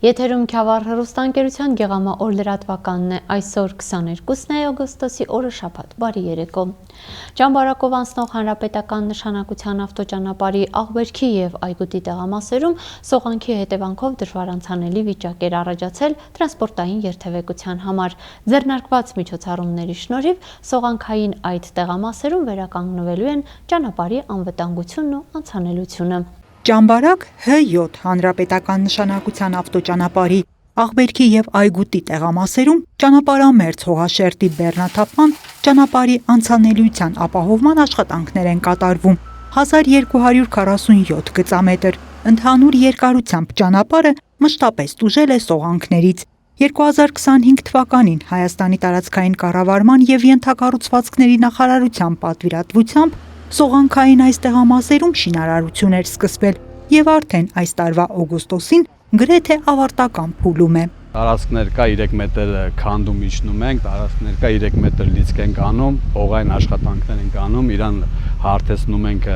Եթերում Քյավառ հեռուստաընկերության Գեղամա օր լրատվականն է, այսօր 22 օգոստոսի օրը շաբաթ, բարի երեկո։ Ճամբարակով անցնող հանրապետական նշանակության ավտոճանապարհի Աղբերքի և Այգուտի տեղամասերում սողանքի հետևանքով դժվար անցանելի վիճակ էր առաջացել տրանսպորտային երթևեկության համար։ Ձեռնարկված միջոցառումների շնորհիվ սողանքային այդ տեղամասերում վերականգնվելու են ճանապարհի անվտանգությունն ու անցանելությունը։ Ճամբարակ H7 հանրապետական նշանակության ավտոճանապարհի Աղբերքի և Այգուտի տեղամասերում ճանապարհամերձ հողաշերտի բեռնաթափման ճանապարհի անցանելիության ապահովման աշխատանքներ են կատարվում։ 1247 գծամետր ընդհանուր երկարությամբ ճանապարհը մշտապես տուժել է սողանքներից։ 2025 թվականին Հայաստանի տարածքային կառավարման և ենթակառուցվածքների նախարարության պատվիրատվությամբ սողանքային այս տեղամասերում շինարարություն էր սկսվել և արդեն այս տարվա օգոստոսին գրեթե ավարտական փուլում է։ Տարածքներ կա 3 մետր քանդում իջնում ենք, տարածքներ կա 3 մետր լիցք ենք անում, հողային աշխատանքներ ենք անում, իրան հարթեցնում ենք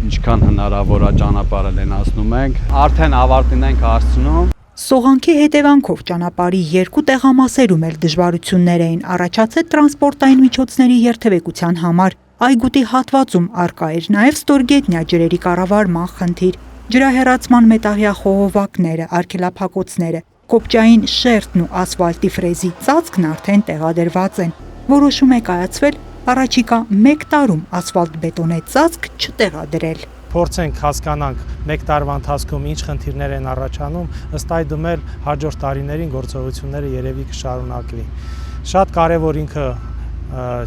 ինչքան հնարավոր է ճանապարհը լենացնում ենք, արդեն ավարտին ենք հասցնում։ Սողանքի հետևանքով ճանապարհի երկու տեղամասերում էլ դժվարություններ էին առաջացել տրանսպորտային միջոցների երթևեկության համար։ Այգուտի հատվածում առկա էր նաև ստորգետնյա ջրերի կառավարման խնդիր։ Ջրահեռացման մետաղյա խողովակները, արգելափակոցները, կոպճային շերտն ու ասֆալտի ֆրեզի ծածկն արդեն տեղադրված են։ Որոշում է կայացվել առաջիկա 1 տարում ասֆալտ-բետոնե ծածկ չտեղադրել։ Փորձենք հասկանանք 1 տարվա ընթացքում ինչ խնդիրներ են առաջանում, ըստ այդմ էլ հաջորդ տարիներին գործողությունները երևի կշարունակվի։ Շատ կարևոր ինքը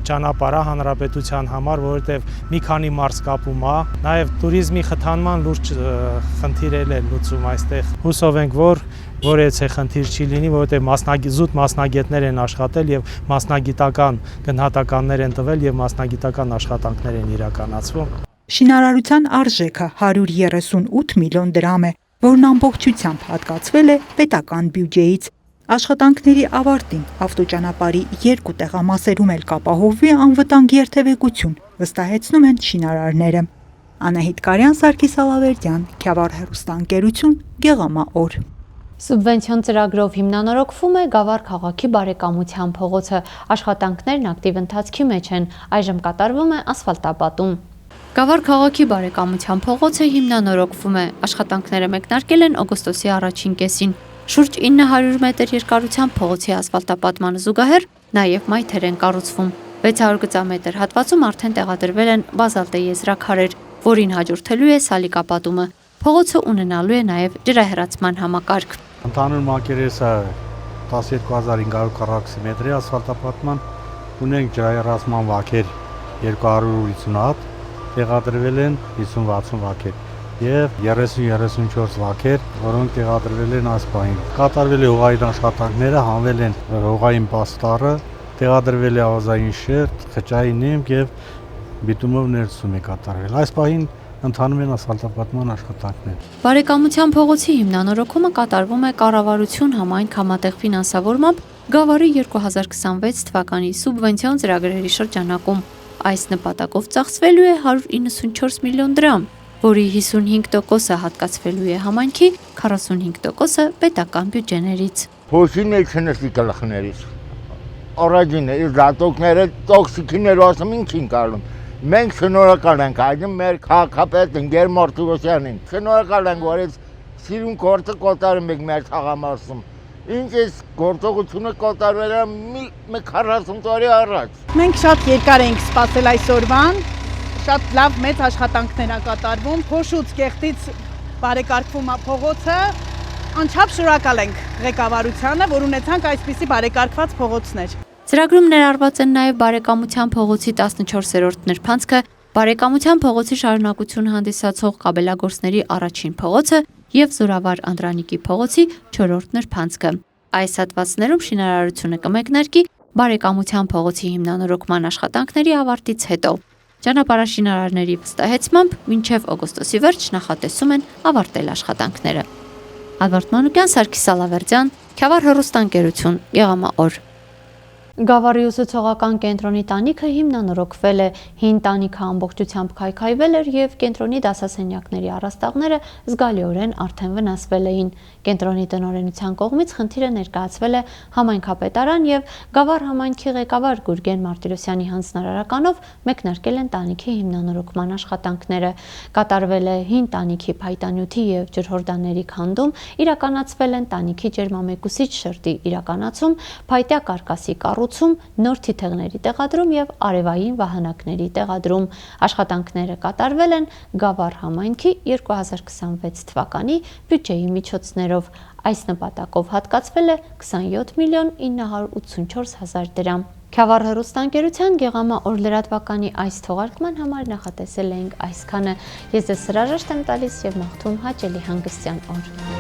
ճանապարհը հանրապետության համար, որովհետև մի քանի մարզ կապում է, նաև туриզմի խթանման լուրջ խնդիր է լուծում այստեղ։ Հուսով ենք, որ որևէ խնդիր չի լինի, որովհետև զուտ մասնագետներ են աշխատել եւ մասնագիտական գնահատականներ են տվել եւ մասնագիտական աշխատանքներ են իրականացվում։ Շինարարության արժեքը 138 միլիոն դրամ է, որն ամբողջությամբ հատկացվել է պետական բյուջեից։ Աշխատանքների ավարտին ավտոճանապարհի երկու տեղամասերում էլ կապահովվի անվտանգ երթևեկություն, վստահեցնում են շինարարները։ Անահիտ Կարյան, Սարգիս Ալավերդյան, Քյավառ հեռուստաընկերություն, Գեղամա օր։ Սուբվենցիոն ծրագրով հիմնանորոգվում է Գավառ քաղաքի բարեկամության փողոցը։ Աշխատանքներն ակտիվ ընթացքի մեջ են, այժմ կատարվում է ասֆալտապատում։ Գավառ քաղաքի բարեկամության փողոցը հիմնանորոգվում է։ Աշխատանքները մեկնարկել են օգոստոսի առաջին կեսին։ Շուրջ 900 մետր երկարությամբ փողոցի ասֆալտապատմանը զուգահեռ նաև մայթեր են կառուցվում։ 600 գծամետր հատվածում արդեն տեղադրվել են բազալտե եզրաքարեր, որին հաջորդելու է սալիկապատումը։ Փողոցը ունենալու է նաև ջրահեռացման համակարգ։ Ընդհանուր մակերեսը 12500 քառակուսի մետրի ասֆալտապատման, ունենք ջրահեռացման վակեր 250 հատ, տեղադրվել են 50-60 վակեր և 30-34 վակեր, որոնք տեղադրվել են այս պահին։ Կատարվել է հողային աշխատանքները, հանվել են հողային պաստառը, տեղադրվել է ավազային շերտ, խճային նեմք և բիտումով ներծում է կատարվել։ Այս պահին ընթանում են ասֆալտապատման աշխատանքներ։ Բարեկամության փողոցի հիմնանորոգումը կատարվում է կառավարություն համայն համատեղ ֆինանսավորմամբ Գավառի 2026 թվականի սուբվենցիոն ծրագրերի շրջանակում։ Այս նպատակով ծախսվելու է 194 միլիոն դրամ, որի 55%-ը հատկացվելու է համայնքի, 45%-ը պետական բյուջեներից։ Փոշի մեջ չնստի գլխներից։ Առաջինը իր դատոկները տոքսիկներ ասում ինչին կալում։ Մենք շնորհակալ ենք այդմ մեր քաղաքապետ ընկեր Մարտիրոսյանին։ Շնորհակալ ենք, որ այս սիրուն գործը կատարում եք մեր թաղամասում։ Ինչ այս գործողությունը կատարվել է մի 40 տարի առաջ։ Մենք շատ երկար ենք սպասել այս օրվան, շատ լավ մեծ աշխատանքներ ա կատարվում, փոշուց կեղտից բարեկարգվում է փողոցը, անչափ շնորհակալ ենք ղեկավարությանը, որ ունեցանք այսպիսի բարեկարգված փողոցներ։ Ծրագրում ներառված են նաև բարեկամության փողոցի 14-րդ նրբանցքը, բարեկամության փողոցի շարունակություն հանդիսացող կաբելագործների առաջին փողոցը և Զորավար Անդրանիկի փողոցի 4-րդ նրբանցքը։ Այս հատվածներում շինարարությունը կմեկնարկի բարեկամության փողոցի հիմնանորոգման աշխատանքների ավարտից հետո։ Ճանապարհաշինարարների վստահեցմամբ մինչև օգոստոսի վերջ նախատեսում են ավարտել աշխատանքները։ Ալբերտ Մանուկյան, Սարգիս Ալավերդյան, Քյավառ հեռուստաընկերություն, Գեղամա օր։ Գավառի ուսուցողական կենտրոնի տանիքը հիմնանորոգվել է, հին տանիքը ամբողջությամբ քայքայվել էր և կենտրոնի դասասենյակների առաստաղները զգալիորեն արդեն վնասվել էին։ Կենտրոնի տնօրենության կողմից խնդիրը ներկայացվել է համայնքապետարան և Գավառ համայնքի ղեկավար Գուրգեն Մարտիրոսյանի հանձնարարականով մեկնարկել են տանիքի հիմնանորոգման աշխատանքները։ Կատարվել է հին տանիքի փայտանյութի և ջրհորդանների քանդում, իրականացվել են տանիքի ջերմամեկուսիչ շրտի իրականացում, փայտյա կարկասի կառուցում, նոր թիթեղների տեղադրում և արևային վահանակների տեղադրում։ Աշխատանքները կատարվել են Գավառ համայնքի 2026 թվականի բյուջեի միջոցներով։ Այս նպատակով հատկացվել է 27 միլիոն 984 հազար դրամ։ Քյավառ հեռուստաընկերության Գեղամա օրլրատվականի այս թողարկման համար նախատեսել էինք այսքանը։ Ես ձեզ հրաժեշտ եմ տալիս և մաղթում հաճելի հանգստյան օր։